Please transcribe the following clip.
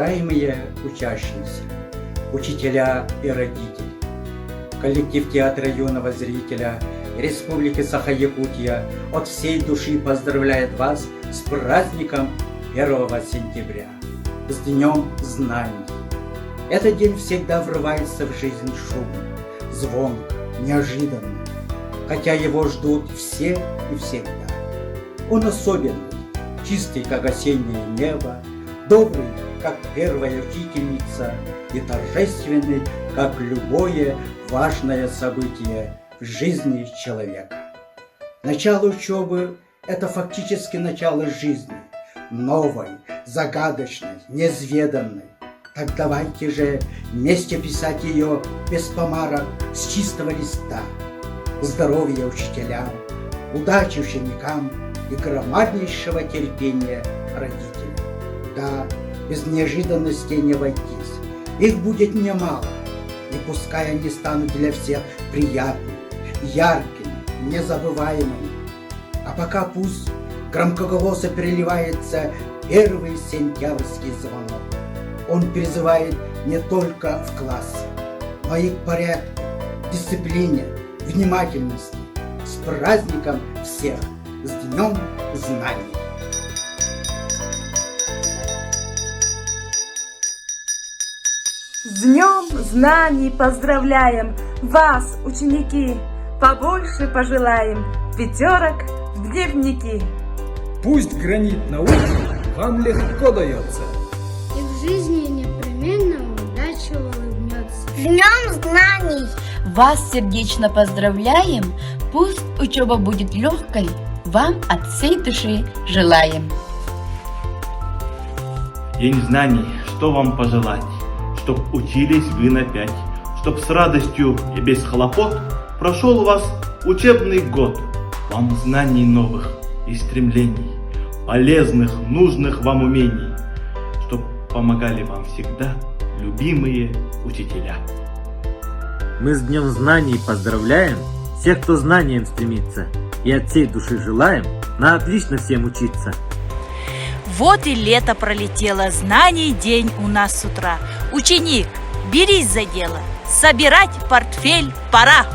Уважаемые учащиеся, учителя и родители, коллектив театра юного зрителя Республики Саха-Якутия от всей души поздравляет вас с праздником 1 сентября, с Днем Знаний. Этот день всегда врывается в жизнь шумно, звонко, неожиданно, хотя его ждут все и всегда. Он особенный, чистый, как осеннее небо, добрый, как первая учительница, и торжественный, как любое важное событие в жизни человека. Начало учебы – это фактически начало жизни, новой, загадочной, неизведанной. Так давайте же вместе писать ее без помарок, с чистого листа. Здоровья учителям, удачи ученикам и громаднейшего терпения родителям. Да, без неожиданностей не обойтись. Их будет немало, и пускай они станут для всех приятными, яркими, незабываемыми. А пока пусть громкоголосо переливается первый сентябрьский звонок. Он призывает не только в класс, но и к порядку, дисциплине, внимательности. С праздником всех! С Днем Знаний! С Днем Знаний поздравляем вас, ученики! Побольше пожелаем пятерок в дневники. Пусть гранит науки вам легко дается, и в жизни непременно удача улыбнется. С Днем Знаний! Вас сердечно поздравляем, пусть учеба будет легкой, вам от всей души желаем. День знаний, что вам пожелать? Чтоб учились вы на 5, чтоб с радостью и без хлопот прошел у вас учебный год. Вам знаний новых и стремлений, полезных, нужных вам умений, чтоб помогали вам всегда любимые учителя. Мы с Днем Знаний поздравляем всех, кто знаниям стремится, и от всей души желаем на отлично всем учиться. Вот и лето пролетело, знаний день у нас с утра. Ученик, берись за дело, собирать портфель пора.